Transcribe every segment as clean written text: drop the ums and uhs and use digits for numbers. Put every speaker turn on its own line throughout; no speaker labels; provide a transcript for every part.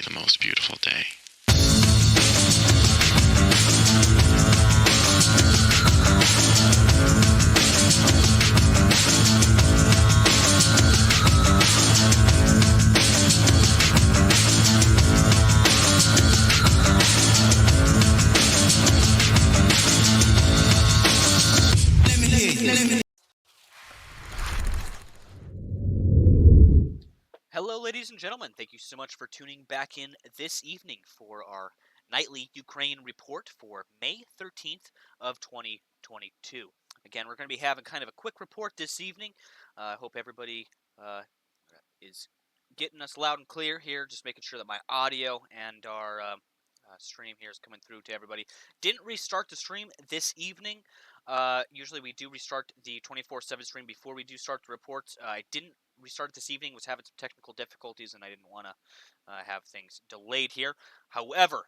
the most beautiful day.
Hello, ladies and gentlemen. Thank you so much for tuning back in this evening for our nightly Ukraine report for May 13th of 2022. Again, we're going to be having kind of a quick report this evening. I hope everybody is getting us loud and clear here, just making sure that my audio and our stream here is coming through to everybody. Didn't restart the stream this evening. Usually we do restart the 24/7 stream before we do start the reports. I didn't restart it this evening, was having some technical difficulties, and I didn't want to have things delayed here. However,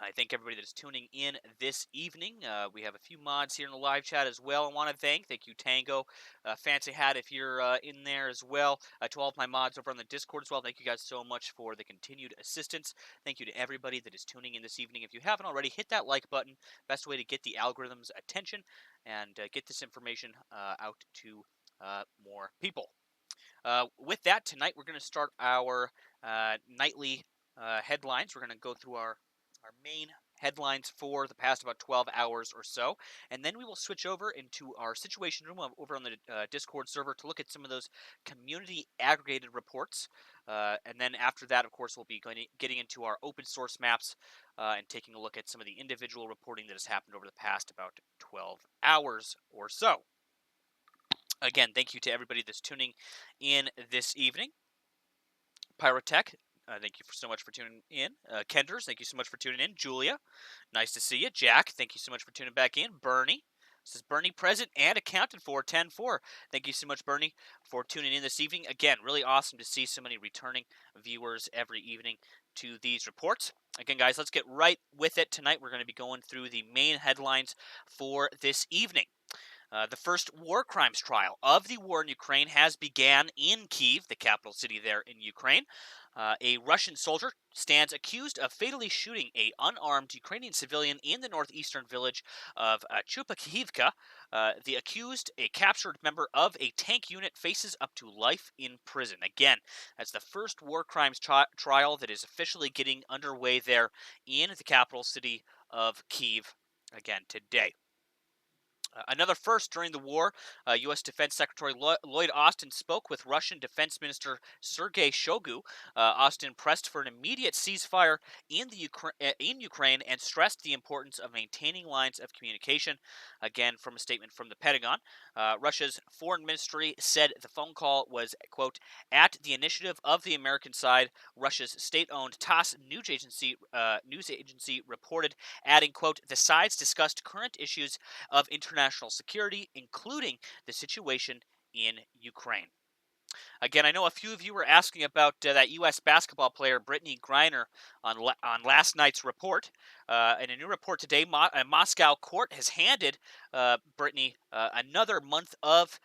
I thank everybody that is tuning in this evening. We have a few mods here in the live chat as well. I want to thank you, Tango, Fancy Hat, if you're in there as well. To all of my mods over on the Discord as well, thank you guys so much for the continued assistance. Thank you to everybody that is tuning in this evening. If you haven't already, hit that like button. Best way to get the algorithm's attention and get this information out to more people. With that, tonight we're going to start our nightly headlines. We're going to go through our main headlines for the past about 12 hours or so, and then we will switch over into our situation room over on the Discord server to look at some of those community aggregated reports, and then after that, of course, we'll be getting into our open source maps and taking a look at some of the individual reporting that has happened over the past about 12 hours or so. Again, thank you to everybody that's tuning in this evening. Pyrotech, thank you so much for tuning in. Kenders, thank you so much for tuning in. Julia, nice to see you. Jack, thank you so much for tuning back in. Bernie, this is Bernie present and accounted for, 10-4. Thank you so much, Bernie, for tuning in this evening. Again, really awesome to see so many returning viewers every evening to these reports. Again, guys, let's get right with it. Tonight, we're going to be going through the main headlines for this evening. The first war crimes trial of the war in Ukraine has began in Kiev, the capital city there in Ukraine. A Russian soldier stands accused of fatally shooting an unarmed Ukrainian civilian in the northeastern village of Chupakivka. The accused, a captured member of a tank unit, faces up to life in prison. Again, that's the first war crimes trial that is officially getting underway there in the capital city of Kiev again today. Another first during the war, U.S. Defense Secretary Lloyd Austin spoke with Russian Defense Minister Sergei Shoigu. Austin pressed for an immediate ceasefire in Ukraine and stressed the importance of maintaining lines of communication. Again, from a statement from the Pentagon, Russia's foreign ministry said the phone call was, quote, at the initiative of the American side. Russia's state-owned TASS news agency reported, adding, quote, the sides discussed current issues of international security, including the situation in Ukraine. Again, I know a few of you were asking about that U.S. basketball player Brittany Griner on last night's report. In a new report today, a Moscow court has handed Brittany another month of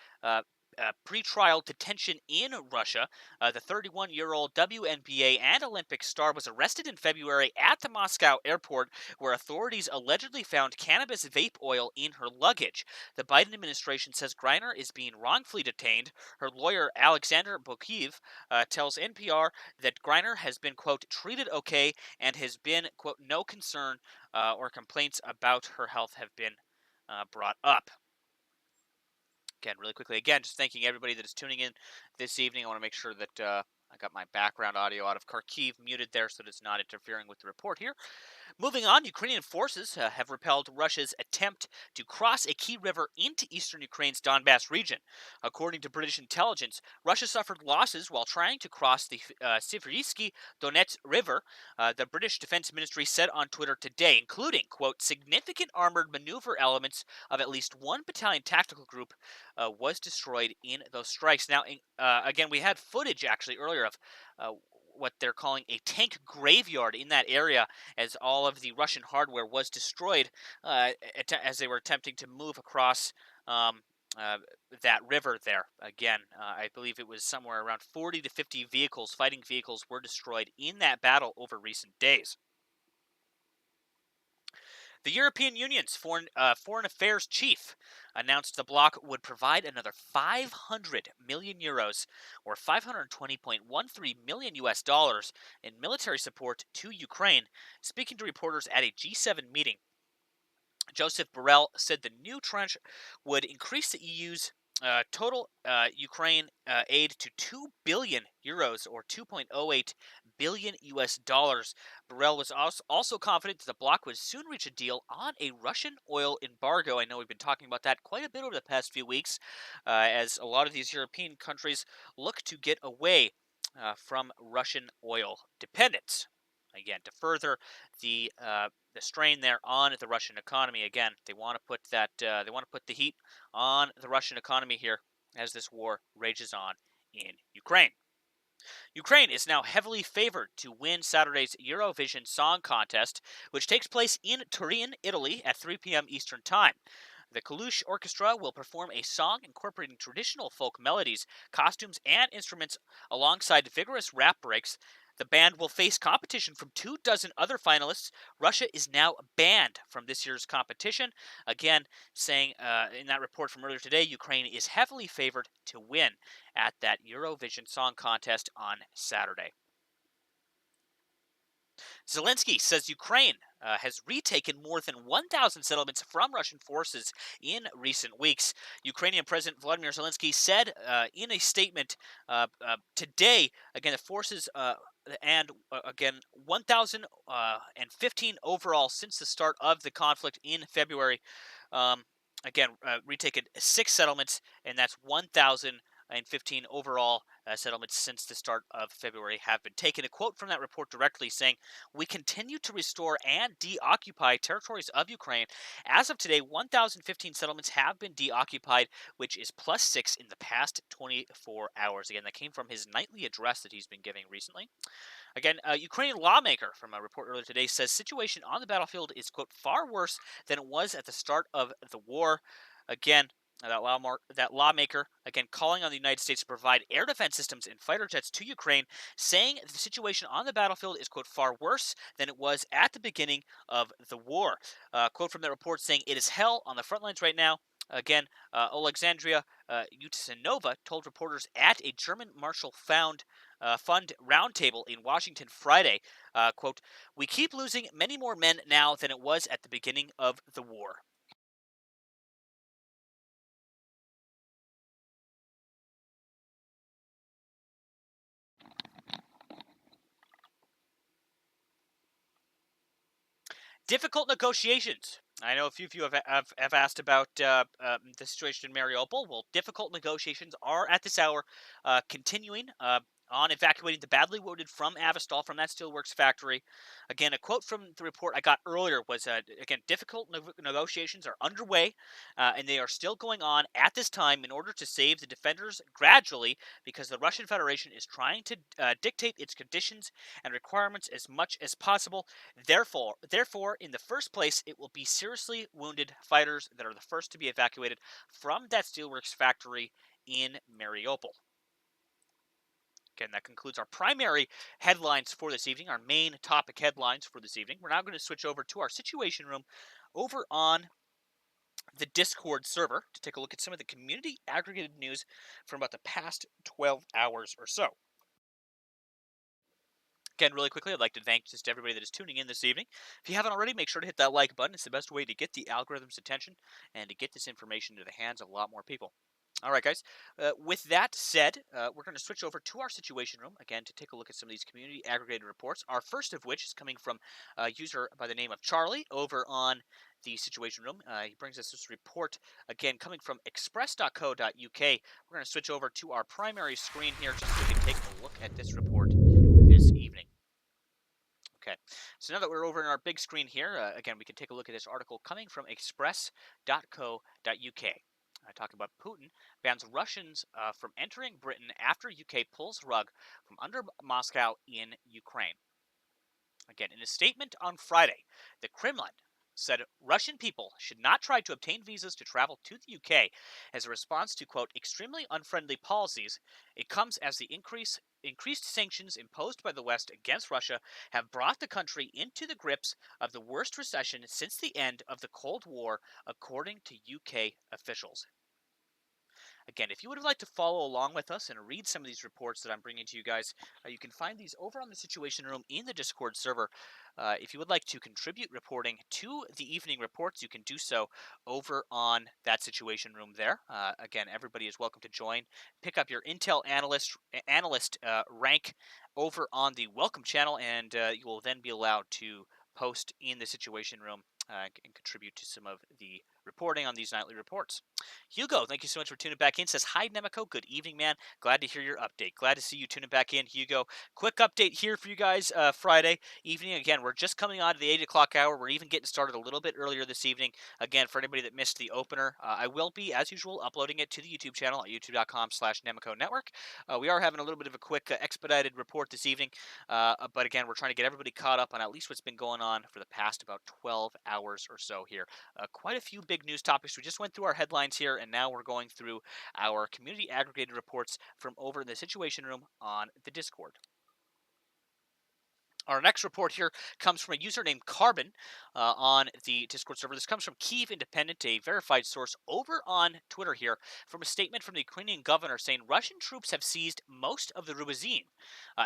pretrial detention in Russia. The 31-year-old WNBA and Olympic star was arrested in February at the Moscow airport, where authorities allegedly found cannabis vape oil in her luggage. The Biden administration says Griner is being wrongfully detained. Her lawyer, Alexander Bokiev, tells NPR that Griner has been, quote, treated okay and has been, quote, no concern or complaints about her health have been brought up. Again, really quickly, just thanking everybody that is tuning in this evening. I want to make sure that I got my background audio out of Kharkiv muted there so that it's not interfering with the report here. Moving on, Ukrainian forces have repelled Russia's attempt to cross a key river into eastern Ukraine's Donbass region. According to British intelligence, Russia suffered losses while trying to cross the Siversky Donets River, the British Defense Ministry said on Twitter today, including, quote, significant armored maneuver elements of at least one battalion tactical group was destroyed in those strikes. Now, again, we had footage actually earlier of what they're calling a tank graveyard in that area, as all of the Russian hardware was destroyed as they were attempting to move across uh, that river there. Again, I believe it was somewhere around 40 to 50 vehicles, fighting vehicles, were destroyed in that battle over recent days. The European Union's foreign affairs chief announced the bloc would provide another 500 million euros, or 520.13 million US dollars, in military support to Ukraine. Speaking to reporters at a G7 meeting, Joseph Borrell said the new tranche would increase the EU's total Ukraine aid to 2 billion euros, or 2.08 billion US dollars. Borrell was also confident that the bloc would soon reach a deal on a Russian oil embargo. I know we've been talking about that quite a bit over the past few weeks, as a lot of these European countries look to get away from Russian oil dependence. Again, to further the strain there on the Russian economy. Again, they want to put that they want to put the heat on the Russian economy here as this war rages on in Ukraine. Ukraine is now heavily favored to win Saturday's Eurovision Song Contest, which takes place in Turin, Italy at 3 p.m. Eastern Time. The Kalush Orchestra will perform a song incorporating traditional folk melodies, costumes, and instruments alongside vigorous rap breaks. The band will face competition from 24 other finalists. Russia is now banned from this year's competition. Again, saying in that report from earlier today, Ukraine is heavily favored to win at that Eurovision Song Contest on Saturday. Zelensky says Ukraine has retaken more than 1,000 settlements from Russian forces in recent weeks. Ukrainian President Vladimir Zelensky said in a statement today, again, the forces again 1,015 overall since the start of the conflict in February. Again, retaken 6 settlements, and that's 1,015 overall settlements since the start of February have been taken. A quote from that report directly saying, "We continue to restore and deoccupy territories of Ukraine. As of today, 1,015 settlements have been deoccupied, which is +6 in the past 24 hours." Again, that came from his nightly address that he's been giving recently. Again, a Ukrainian lawmaker from a report earlier today says situation on the battlefield is, quote, far worse than it was at the start of the war. Again, that lawmaker, again, calling on the United States to provide air defense systems and fighter jets to Ukraine, saying the situation on the battlefield is, quote, far worse than it was at the beginning of the war. Quote from the report saying, "It is hell on the front lines right now." Again, Alexandria Yutinova told reporters at a German Marshall Fund roundtable in Washington Friday, quote, "We keep losing many more men now than it was at the beginning of the war." Difficult negotiations. I know a few of you have asked about the situation in Mariupol. Well, difficult negotiations are at this hour continuing on evacuating the badly wounded from Avestal, from that steelworks factory. Again, a quote from the report I got earlier was, again, difficult negotiations are underway, and they are still going on at this time in order to save the defenders gradually, because the Russian Federation is trying to dictate its conditions and requirements as much as possible. Therefore, in the first place, it will be seriously wounded fighters that are the first to be evacuated from that steelworks factory in Mariupol. Again, that concludes our primary headlines for this evening, our main topic headlines for this evening. We're now going to switch over to our Situation Room over on the Discord server to take a look at some of the community aggregated news from about the past 12 hours or so. Again, really quickly, I'd like to thank just everybody that is tuning in this evening. If you haven't already, make sure to hit that like button. It's the best way to get the algorithm's attention and to get this information into the hands of a lot more people. All right, guys. With that said, we're going to switch over to our Situation Room, again, to take a look at some of these community aggregated reports. Our first of which is coming from a user by the name of Charlie over on the Situation Room. He brings us this report, again, coming from express.co.uk. We're going to switch over to our primary screen here just so we can take a look at this report this evening. Okay, so now that we're over in our big screen here, again, we can take a look at this article coming from express.co.uk. Talking about Putin bans Russians from entering Britain after UK pulls rug from under Moscow in Ukraine. Again, in a statement on Friday, the Kremlin said Russian people should not try to obtain visas to travel to the UK as a response to, quote, extremely unfriendly policies. It comes as the increased sanctions imposed by the West against Russia have brought the country into the grips of the worst recession since the end of the Cold War, according to UK officials. Again, if you would have liked to follow along with us and read some of these reports that I'm bringing to you guys, you can find these over on the Situation Room in the Discord server. If you would like to contribute reporting to the evening reports, you can do so over on that Situation Room there. Again, everybody is welcome to join. Pick up your Intel analyst rank over on the Welcome channel, and you will then be allowed to post in the Situation Room and contribute to some of the reporting on these nightly reports. Hugo, thank you so much for tuning back in. Says, hi, Nemico. Good evening, man. Glad to hear your update. Glad to see you tuning back in, Hugo. Quick update here for you guys Friday evening. Again, we're just coming on to the 8 o'clock hour. We're even getting started a little bit earlier this evening. Again, for anybody that missed the opener, I will be, as usual, uploading it to the YouTube channel at youtube.com/Nemico Network. We are having a little bit of a quick expedited report this evening. But again, we're trying to get everybody caught up on at least what's been going on for the past about 12 hours or so here. Quite a few big news topics. We just went through our headlines here, and now we're going through our community aggregated reports from over in the Situation Room on the Discord. Our next report here comes from a user named Carbon on the Discord server. This comes from Kiev Independent, a verified source over on Twitter here, from a statement from the Ukrainian governor saying Russian troops have seized most of the Rubizin.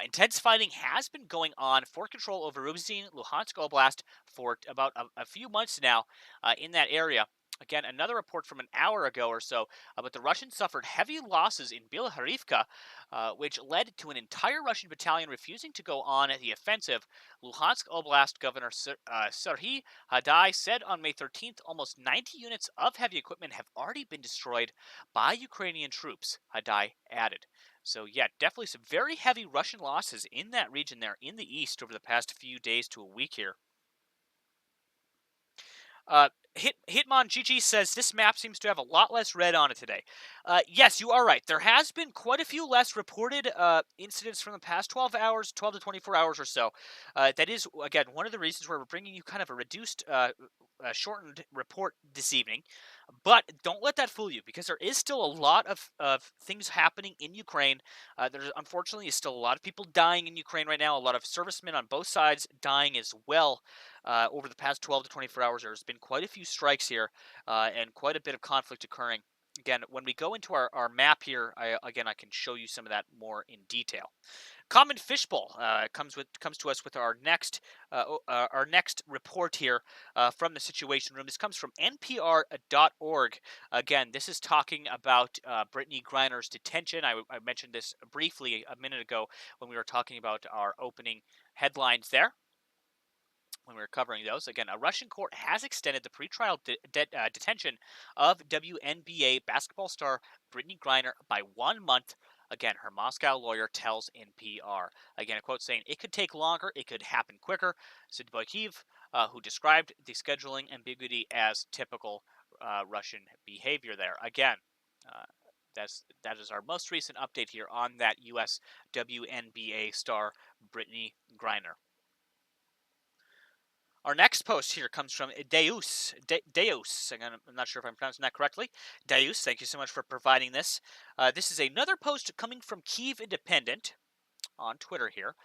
Intense fighting has been going on for control over Rubizin, Luhansk Oblast for about a few months now in that area. Again, another report from an hour ago or so, but the Russians suffered heavy losses in Bilohorivka, which led to an entire Russian battalion refusing to go on the offensive. Luhansk Oblast Governor Serhiy Hadai said on May 13th almost 90 units of heavy equipment have already been destroyed by Ukrainian troops, Hadai added. So, yeah, definitely some very heavy Russian losses in that region there in the east over the past few days to a week here. Hitmon GG says this map seems to have a lot less red on it today. Yes, you are right. There has been quite a few less reported incidents from the past 12 hours, 12 to 24 hours or so. That is, again, one of the reasons where we're bringing you kind of a reduced, shortened report this evening. But don't let that fool you, because there is still a lot of things happening in Ukraine. There, unfortunately, is still a lot of people dying in Ukraine right now. A lot of servicemen on both sides dying as well. Over the past 12 to 24 hours, there's been quite a few strikes here and quite a bit of conflict occurring. Again, when we go into our map here, I can show you some of that more in detail. Common Fishbowl comes to us with our next report here from the Situation Room. This comes from NPR.org. Again, this is talking about Brittany Griner's detention. I mentioned this briefly a minute ago when we were talking about our opening headlines there. When we were covering those. Again, a Russian court has extended the pretrial detention of WNBA basketball star Brittany Griner by 1 month. Again, her Moscow lawyer tells NPR. Again, a quote saying, "It could take longer, it could happen quicker," said Boykiv, who described the scheduling ambiguity as typical Russian behavior there. Again, that is our most recent update here on that U.S. WNBA star Brittany Griner. Our next post here comes from Deus. Deus. Again, I'm not sure if I'm pronouncing that correctly. Deus, thank you so much for providing this. This is another post coming from Kiev Independent on Twitter here.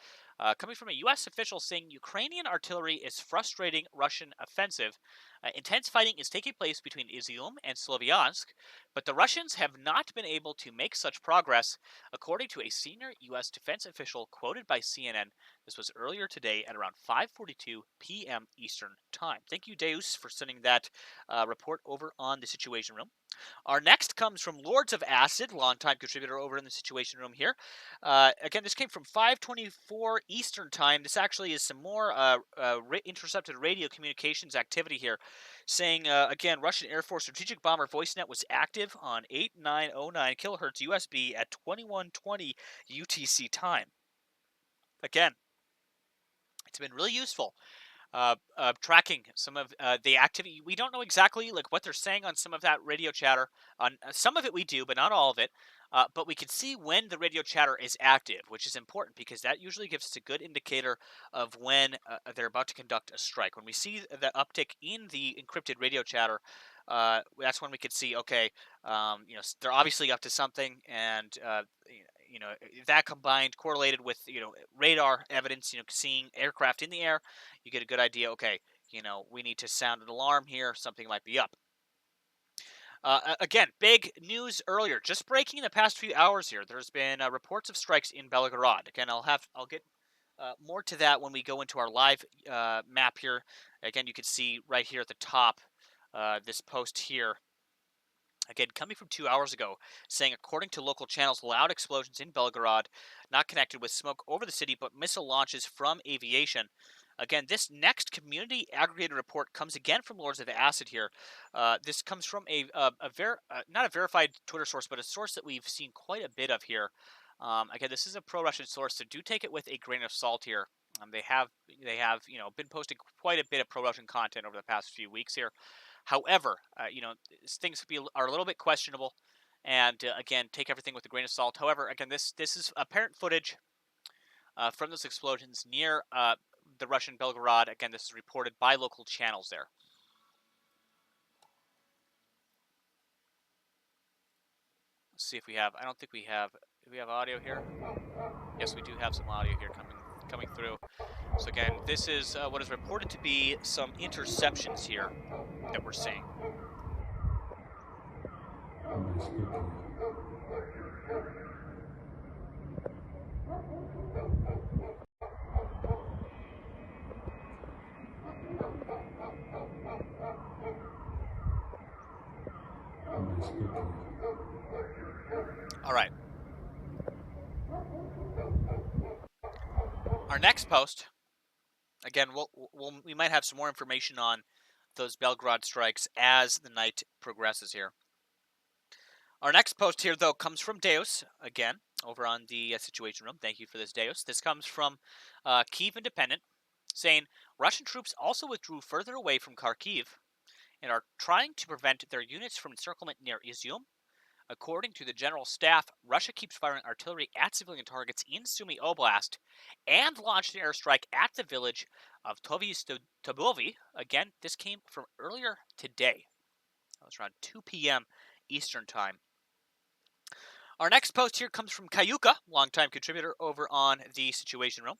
Coming from a U.S. official saying Ukrainian artillery is frustrating Russian offensive. Intense fighting is taking place between Izium and Sloviansk, but the Russians have not been able to make such progress, according to a senior U.S. defense official quoted by CNN. This was earlier today at around 5:42 p.m. Eastern Time. Thank you, Deus, for sending that report over on the Situation Room. Our next comes from Lords of Acid, longtime contributor over in the Situation Room here. Again, this came from 5:24 Eastern Time. This actually is some more intercepted radio communications activity here, saying, again, Russian Air Force strategic bomber VoiceNet was active on 8909 kilohertz USB at 2120 UTC time. Again, it's been really useful. Tracking some of the activity. We don't know exactly like what they're saying on some of that radio chatter. On some of it we do, but not all of it. but we can see when the radio chatter is active, which is important because that usually gives us a good indicator of when they're about to conduct a strike. When we see the uptick in the encrypted radio chatter, that's when we could see, okay, they're obviously up to something, and that combined, correlated with radar evidence, seeing aircraft in the air, you get a good idea. Okay, we need to sound an alarm here. Something might be up. Again, big news earlier, just breaking in the past few hours here. There's been reports of strikes in Belgorod. Again, I'll get more to that when we go into our live map here. Again, you can see right here at the top this post here. Again, coming from 2 hours ago, saying according to local channels, loud explosions in Belgorod, not connected with smoke over the city, but missile launches from aviation. Again, this next community aggregated report comes again from Lords of Acid here. This comes from not a verified Twitter source, but a source that we've seen quite a bit of here. Again, this is a pro-Russian source, so do take it with a grain of salt here. They have been posting quite a bit of pro-Russian content over the past few weeks here. However, things are a little bit questionable, and again, take everything with a grain of salt. However, again, this is apparent footage from those explosions near the Russian Belgorod. Again, this is reported by local channels there. Let's see if we have. I don't think we have. Do we have audio here? Yes, we do have some audio here coming through. So again, this is what is reported to be some interceptions here that we're seeing. All right. Our next post, again, we might have some more information on those Belgorod strikes as the night progresses here. Our next post here, though, comes from Deus, again, over on the Situation Room. Thank you for this, Deus. This comes from Kiev Independent, saying, Russian troops also withdrew further away from Kharkiv and are trying to prevent their units from encirclement near Izium. According to the General Staff, Russia keeps firing artillery at civilian targets in Sumy Oblast and launched an airstrike at the village of Tovystobovi. Again, this came from earlier today. That was around 2 p.m. Eastern Time. Our next post here comes from Kayuka, longtime contributor over on the Situation Room.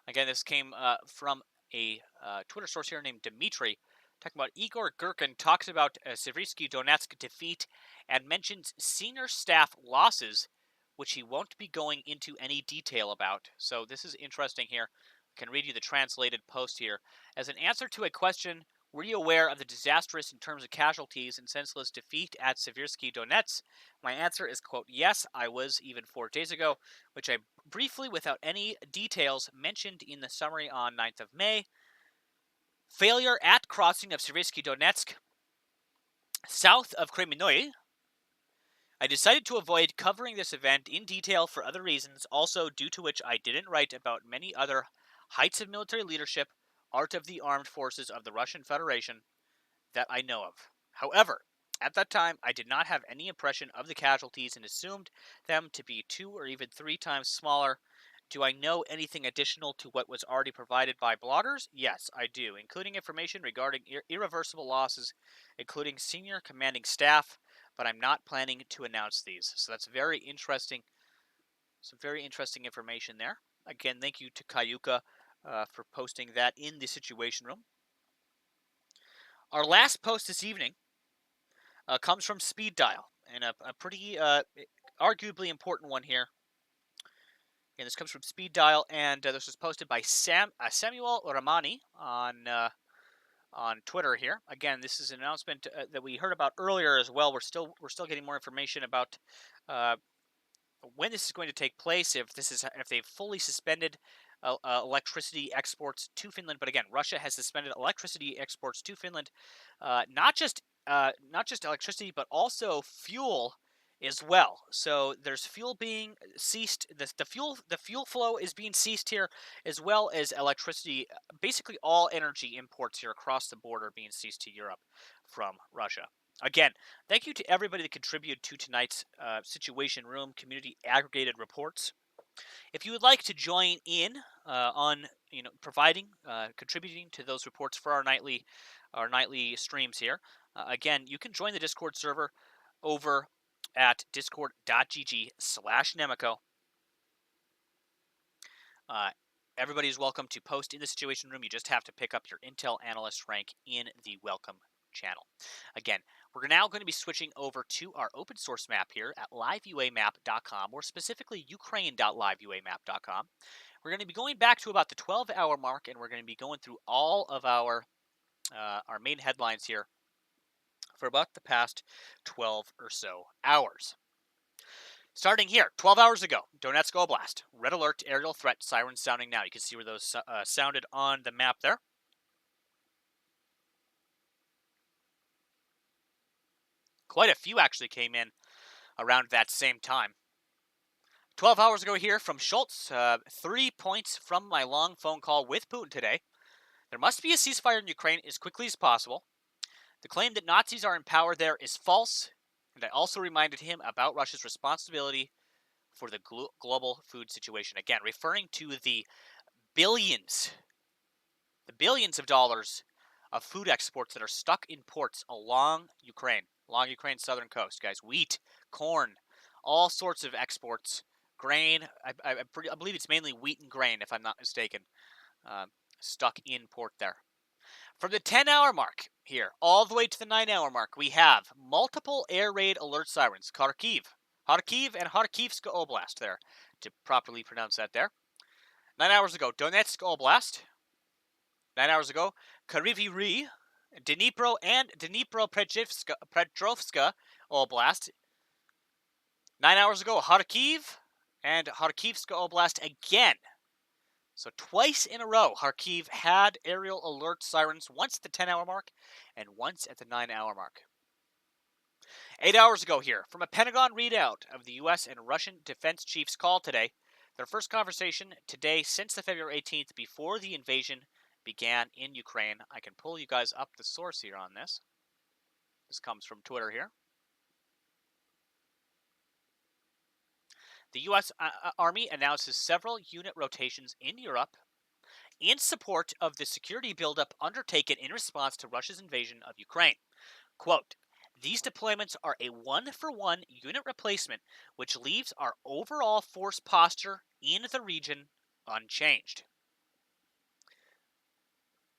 Again, this came from a Twitter source here named Dmitry, talking about Igor Girkin talks about Seversky Donetsk defeat and mentions senior staff losses, which he won't be going into any detail about. So this is interesting here. I can read you the translated post here. As an answer to a question, were you aware of the disastrous in terms of casualties and senseless defeat at Seversky Donetsk? My answer is, quote, yes, I was, even 4 days ago, which I briefly, without any details, mentioned in the summary on 9th of May. Failure at crossing of Seversky Donetsk, south of Kremennoye. I decided to avoid covering this event in detail for other reasons, also due to which I didn't write about many other heights of military leadership, art of the armed forces of the Russian Federation that I know of. However, at that time, I did not have any impression of the casualties and assumed them to be 2 or even 3 times smaller. Do I know anything additional to what was already provided by bloggers? Yes, I do, including information regarding irreversible losses, including senior commanding staff, but I'm not planning to announce these. So that's very interesting. Some very interesting information there. Again, thank you to Kayuka for posting that in the Situation Room. Our last post this evening comes from Speed Dial, and a pretty arguably important one here. And this comes from Speed Dial, and this was posted by Samuel Ramani on Twitter here. Again, this is an announcement that we heard about earlier as well. We're still getting more information about when this is going to take place. If they've fully suspended electricity exports to Finland, but again, Russia has suspended electricity exports to Finland, not just electricity, but also fuel as well. So there's fuel being ceased. The fuel flow is being ceased here, as well as electricity. Basically, all energy imports here across the border being ceased to Europe from Russia. Again, thank you to everybody that contributed to tonight's Situation Room community aggregated reports. If you would like to join in on providing contributing to those reports for our nightly streams here, again, you can join the Discord server over at discord.gg/Nemico. Everybody is welcome to post in the Situation Room. You just have to pick up your Intel Analyst rank in the Welcome channel. Again, we're now going to be switching over to our open source map here at liveuamap.com, or specifically ukraine.liveuamap.com. We're going to be going back to about the 12-hour mark, and we're going to be going through all of our main headlines here for about the past 12 or so hours. Starting here, 12 hours ago, Donetsk Oblast, red alert, aerial threat, sirens sounding now. You can see where those sounded on the map there. Quite a few actually came in around that same time. 12 hours ago here from Schultz, 3 points from my long phone call with Putin today. There must be a ceasefire in Ukraine as quickly as possible. The claim that Nazis are in power there is false, and I also reminded him about Russia's responsibility for the global food situation. Again, referring to the billions of dollars of food exports that are stuck in ports along Ukraine's southern coast, guys. Wheat, corn, all sorts of exports, grain. I believe it's mainly wheat and grain, if I'm not mistaken, stuck in port there. From the 10-hour mark here all the way to the 9-hour mark, we have multiple air raid alert sirens. Kharkiv and Kharkivsk Oblast there, to properly pronounce that there. 9 hours ago, Donetsk Oblast. 9 hours ago, Kryvyi Rih, Dnipro, and Dnipropetrovska Oblast. 9 hours ago, Kharkiv and Kharkivsk Oblast again. So twice in a row, Kharkiv had aerial alert sirens, once at the 10-hour mark and once at the 9-hour mark. 8 hours ago here, from a Pentagon readout of the U.S. and Russian defense chiefs' call today, their first conversation today since the February 18th, before the invasion began in Ukraine. I can pull you guys up the source here on this. This comes from Twitter here. The U.S. Army announces several unit rotations in Europe in support of the security buildup undertaken in response to Russia's invasion of Ukraine. Quote, "These deployments are a one-for-one unit replacement, which leaves our overall force posture in the region unchanged."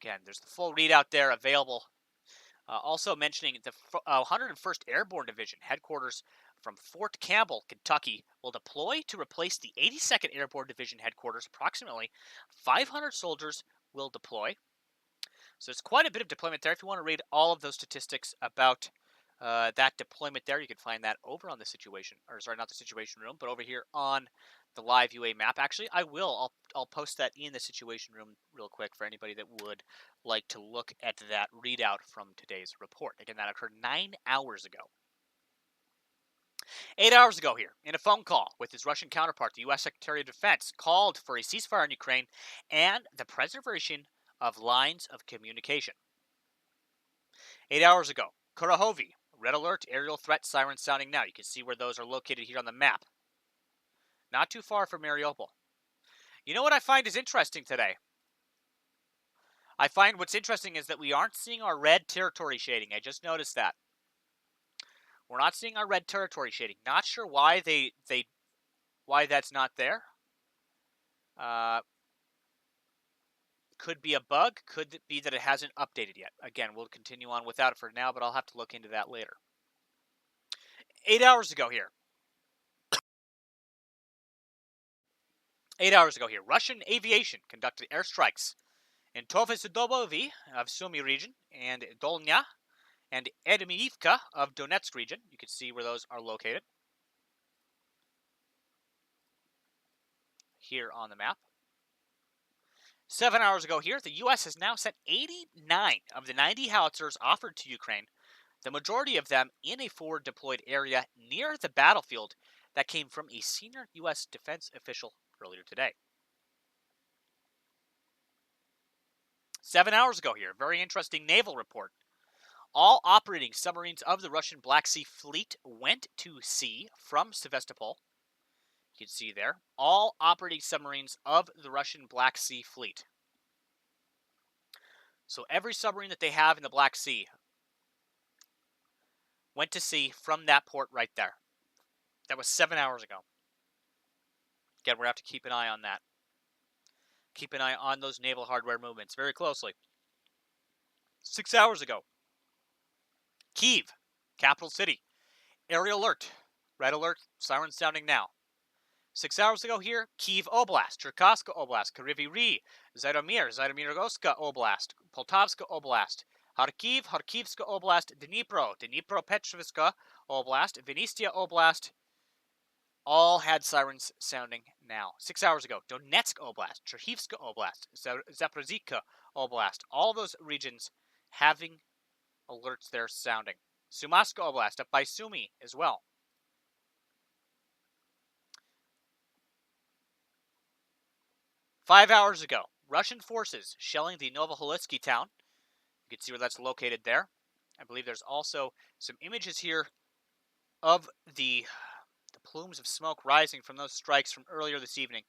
Again, there's the full readout there available. Also mentioning the 101st Airborne Division headquarters from Fort Campbell, Kentucky, will deploy to replace the 82nd Airborne Division headquarters. Approximately 500 soldiers will deploy. So it's quite a bit of deployment there. If you want to read all of those statistics about that deployment there, you can find that over on the Situation, or sorry, not the Situation Room, but over here on the live UA map. Actually, I'll post that in the Situation Room real quick for anybody that would like to look at that readout from today's report. Again, that occurred 9 hours ago. 8 hours ago here, in a phone call with his Russian counterpart, the U.S. Secretary of Defense called for a ceasefire in Ukraine and the preservation of lines of communication. 8 hours ago, Kurahovi, red alert, aerial threat, sirens sounding now. You can see where those are located here on the map. Not too far from Mariupol. You know what I find is interesting today? I find what's interesting is that we aren't seeing our red territory shading. I just noticed that. We're not seeing our red territory shading. Not sure why why that's not there. Could be a bug. Could it be that it hasn't updated yet? Again, we'll continue on without it for now, but I'll have to look into that later. 8 hours ago here. 8 hours ago here, Russian aviation conducted airstrikes in Tovesidobovi of Sumy region and Dolnya and Edmiivka of Donetsk region. You can see where those are located here on the map. 7 hours ago here, the U.S. has now sent 89 of the 90 howitzers offered to Ukraine, the majority of them in a forward deployed area near the battlefield. That came from a senior U.S. defense official earlier today. 7 hours ago here, very interesting naval report. All operating submarines of the Russian Black Sea Fleet went to sea from Sevastopol. You can see there. All operating submarines of the Russian Black Sea Fleet. So every submarine that they have in the Black Sea went to sea from that port right there. That was 7 hours ago. Again, we're going to have to keep an eye on that. Keep an eye on those naval hardware movements very closely. 6 hours ago, Kiev, capital city, area alert. Red alert, siren sounding now. 6 hours ago here, Kiev Oblast, Cherkasska Oblast, Kryvyi Zhytomyr Oblast, Poltavska Oblast, Kharkiv, Kharkivska Oblast, Dnipropetrovska Oblast, Vinnytsia Oblast, all had sirens sounding now. 6 hours ago, Donetsk Oblast, Cherkivska Oblast, Zaporizhzhia Oblast, all those regions having alerts there sounding. Sumatska Oblast, up by Sumy as well. Five hours ago, Russian forces shelling the Novoholitsky town. You can see where that's located there. I believe there's also some images here of the plumes of smoke rising from those strikes from earlier this evening.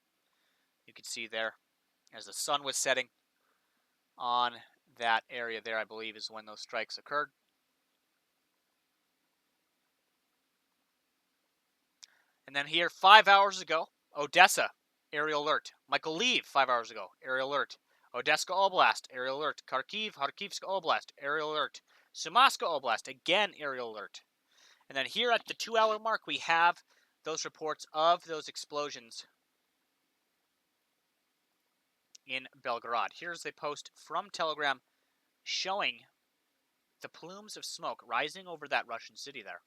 You can see there as the sun was setting on that area there, I believe, is when those strikes occurred. And then here, 5 hours ago, Odessa, aerial alert. Mykolaiv, 5 hours ago, aerial alert. Odessa Oblast, aerial alert. Kharkiv, Kharkivska Oblast, aerial alert. Sumatska Oblast, again, aerial alert. And then here at the 2 hour mark, we have those reports of those explosions in Belgorod. Here's a post from Telegram showing the plumes of smoke rising over that Russian city there.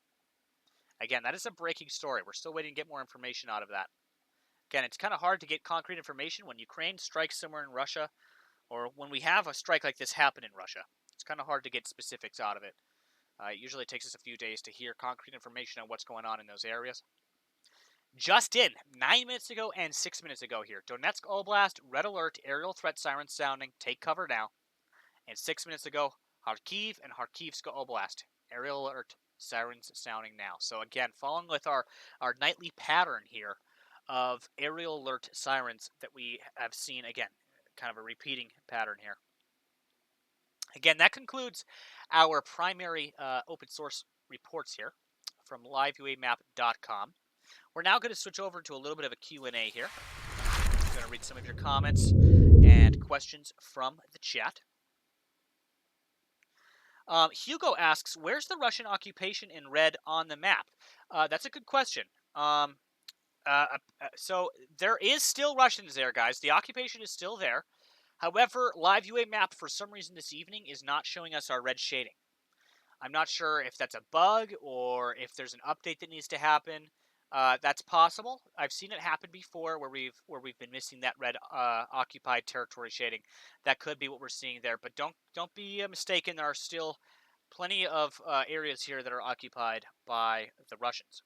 Again, that is a breaking story. We're still waiting to get more information out of that. Again, it's kind of hard to get concrete information when Ukraine strikes somewhere in Russia, or when we have a strike like this happen in Russia. It's kind of hard to get specifics out of it. It usually takes us a few days to hear concrete information on what's going on in those areas. Just in, 9 minutes ago and 6 minutes ago here, Donetsk Oblast, red alert, aerial threat siren sounding, take cover now. And 6 minutes ago, Kharkiv and Kharkivska Oblast, aerial alert, sirens sounding now. So again, following with our nightly pattern here of aerial alert sirens that we have seen, again, kind of a repeating pattern here. Again, that concludes our primary open source reports here from liveuamap.com. We're now going to switch over to a little bit of a Q&A here. I'm going to read some of your comments and questions from the chat. Hugo asks, where's the Russian occupation in red on the map? That's a good question. So there is still Russians there, guys. The occupation is still there. However, Live UA Map, for some reason this evening, is not showing us our red shading. I'm not sure if that's a bug or if there's an update that needs to happen. That's possible. I've seen it happen before where we've been missing that red occupied territory shading. That could be what we're seeing there, but don't be mistaken. There are still plenty of areas here that are occupied by the Russians.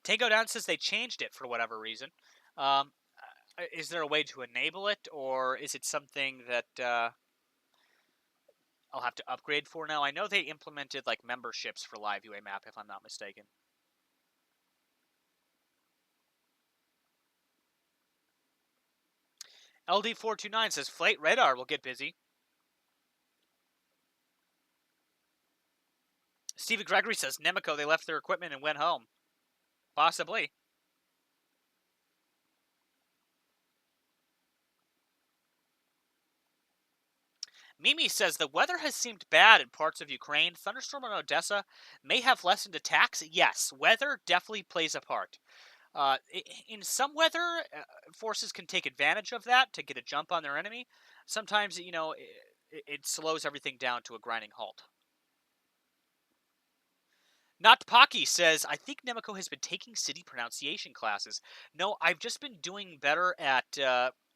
Tango Down says they changed it for whatever reason. Is there a way to enable it, or is it something that I'll have to upgrade for now? I know they implemented like memberships for Live UA Map, if I'm not mistaken. LD429 says Flight Radar will get busy. Stevie Gregory says Nemico, they left their equipment and went home. Possibly. Mimi says the weather has seemed bad in parts of Ukraine. Thunderstorm on Odessa may have lessened attacks. Yes, weather definitely plays a part. In some weather, forces can take advantage of that to get a jump on their enemy. Sometimes, it slows everything down to a grinding halt. Not Pocky says, I think Nemico has been taking city pronunciation classes. No, I've just been doing better at,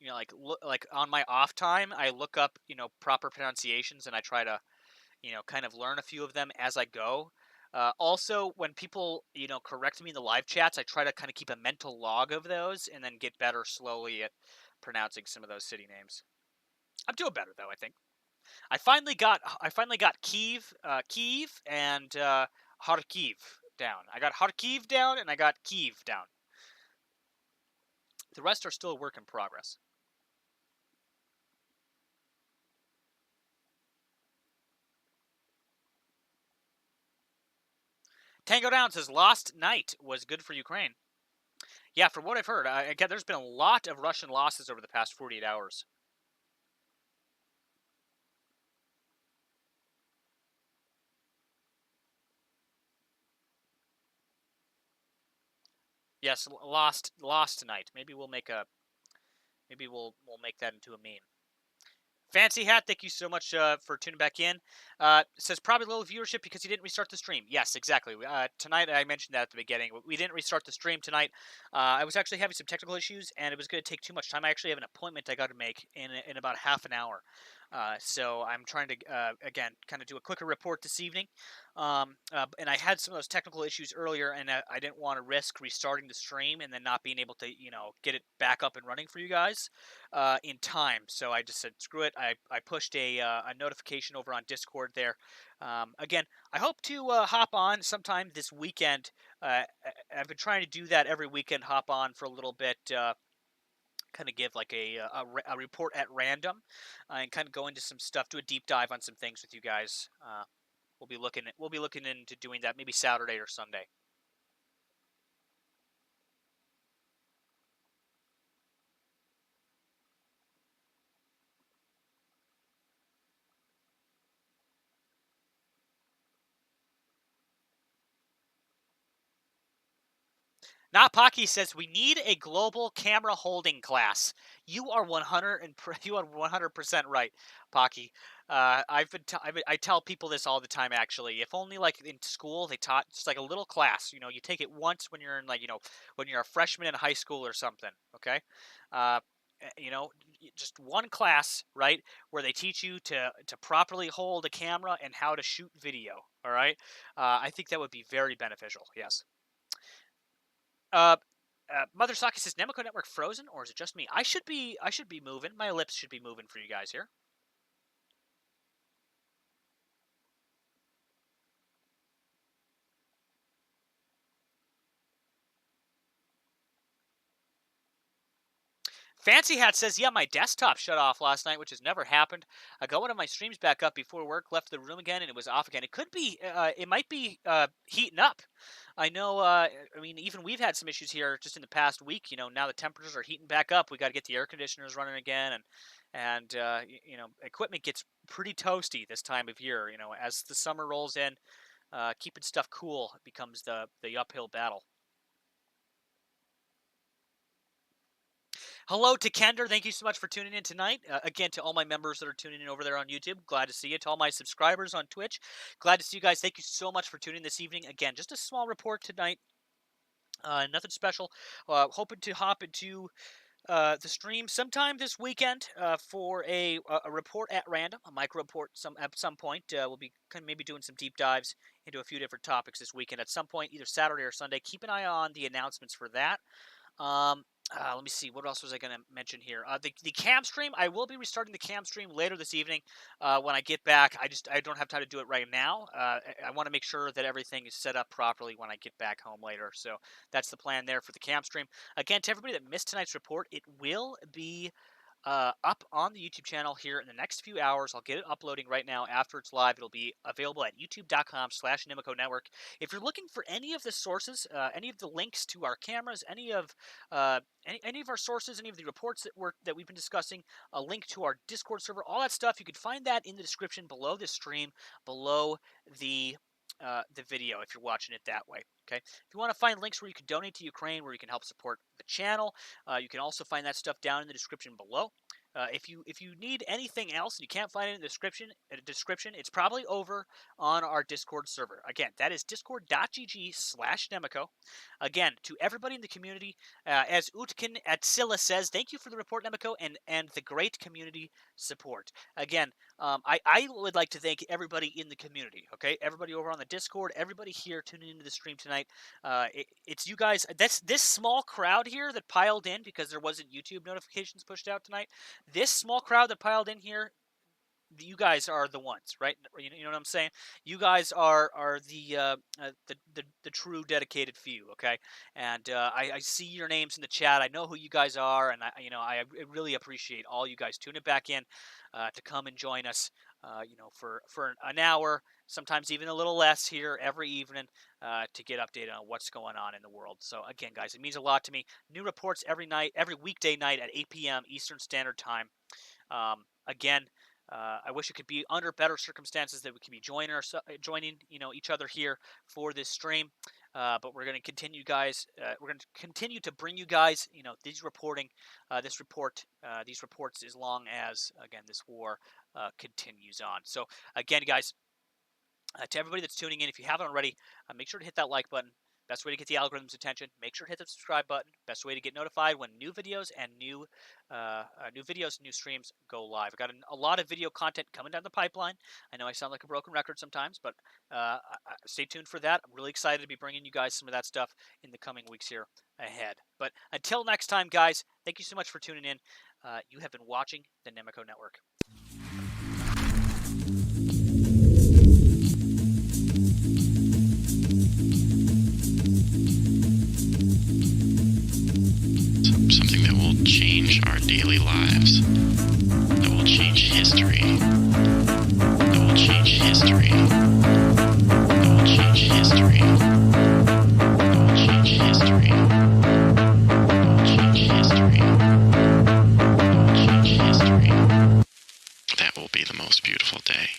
like on my off time, I look up, proper pronunciations and I try to, kind of learn a few of them as I go. Also, when people, correct me in the live chats, I try to kind of keep a mental log of those and then get better slowly at pronouncing some of those city names. I'm doing better though, I think. I finally got Kiev and Kharkiv down. I got Kharkiv down and I got Kiev down. The rest are still a work in progress. Tango Down says lost night was good for Ukraine. Yeah, from what I've heard, again, there's been a lot of Russian losses over the past 48 hours. Yes, lost tonight. Maybe we'll make that into a meme. Fancy Hat, thank you so much for tuning back in. Says probably low viewership because you didn't restart the stream. Yes, exactly. Tonight, I mentioned that at the beginning. We didn't restart the stream tonight. I was actually having some technical issues, and it was going to take too much time. I actually have an appointment I got to make in about half an hour. So I'm trying to, again, kind of do a quicker report this evening. And I had some of those technical issues earlier, and I didn't want to risk restarting the stream and then not being able to, get it back up and running for you guys in time. So I just said, screw it. I pushed a notification over on Discord there. Again, I hope to hop on sometime this weekend. I've been trying to do that every weekend, hop on for a little bit. Kind of give like a report at random and kind of go into some stuff, do a deep dive on some things with you guys. We'll be looking into doing that maybe Saturday or Sunday. Not Pocky says we need a global camera holding class. You are 100% right, Pocky. I tell people this all the time. Actually, if only like in school they taught just like a little class. You take it once when you're in like when you're a freshman in high school or something. Okay, uh, just one class, right, where they teach you to properly hold a camera and how to shoot video. All right, I think that would be very beneficial. Yes. Uh, Mother Saki says Nemico Network frozen, or is it just me? I should be moving. My lips should be moving for you guys here. Fancy Hat says, yeah, my desktop shut off last night, which has never happened. I got one of my streams back up before work, left the room again, and it was off again. It might be heating up. I know, I mean, even we've had some issues here just in the past week. Now the temperatures are heating back up. We got to get the air conditioners running again, and equipment gets pretty toasty this time of year. As the summer rolls in, keeping stuff cool becomes the uphill battle. Hello to Kender. Thank you so much for tuning in tonight. Again, to all my members that are tuning in over there on YouTube, glad to see you. To all my subscribers on Twitch, glad to see you guys. Thank you so much for tuning in this evening. Again, just a small report tonight. Nothing special. Hoping to hop into the stream sometime this weekend for a report at random, a micro report. At some point, we'll be kind of maybe doing some deep dives into a few different topics this weekend. At some point, either Saturday or Sunday. Keep an eye on the announcements for that. Um, Let me see. What else was I going to mention here? The cam stream. I will be restarting the cam stream later this evening when I get back. I don't have time to do it right now. I want to make sure that everything is set up properly when I get back home later. So that's the plan there for the cam stream. Again, to everybody that missed tonight's report, it will be up on the YouTube channel here in the next few hours. I'll get it uploading right now after it's live. It'll be available at youtube.com/Nemico Network. If you're looking for any of the sources, any of the links to our cameras, any of our sources, any of the reports that we've been discussing, a link to our Discord server, all that stuff, you can find that in the description below this stream, below the video if you're watching it that way. Okay. If you want to find links where you can donate to Ukraine, where you can help support the channel, you can also find that stuff down in the description below. If you need anything else and you can't find it in the description, it's probably over on our Discord server. Again, that is discord.gg/Nemico. Again, to everybody in the community, as Utkin Atsila says, thank you for the report, Nemico, and the great community support. Again, I would like to thank everybody in the community, okay? Everybody over on the Discord, everybody here tuning into the stream tonight. It's you guys. That's this small crowd here that piled in because there wasn't YouTube notifications pushed out tonight. This small crowd that piled in here, you guys are the ones, right? You know what I'm saying? You guys are the true dedicated few, okay? And I see your names in the chat. I know who you guys are, and I really appreciate all you guys tuning back in to come and join us. For an hour, sometimes even a little less here every evening to get updated on what's going on in the world. So again, guys, it means a lot to me. New reports every night, every weekday night at 8 p.m. Eastern Standard Time. Again, I wish it could be under better circumstances that we could be joining each other here for this stream. But we're going to continue, guys. We're going to continue to bring you guys, these reports as long as again this war continues on. So again, guys, to everybody that's tuning in, if you haven't already, make sure to hit that like button. Best way to get the algorithm's attention. Make sure to hit the subscribe button. Best way to get notified when new videos and new streams go live. I've got a lot of video content coming down the pipeline. I know I sound like a broken record sometimes, but stay tuned for that. I'm really excited to be bringing you guys some of that stuff in the coming weeks here ahead. But until next time, guys, thank you so much for tuning in. You have been watching the Nemico Network.
Something that will change our daily lives, that will change history, that will change history, that will change history, that will change history, that will change history, that will change history. That will be the most beautiful day.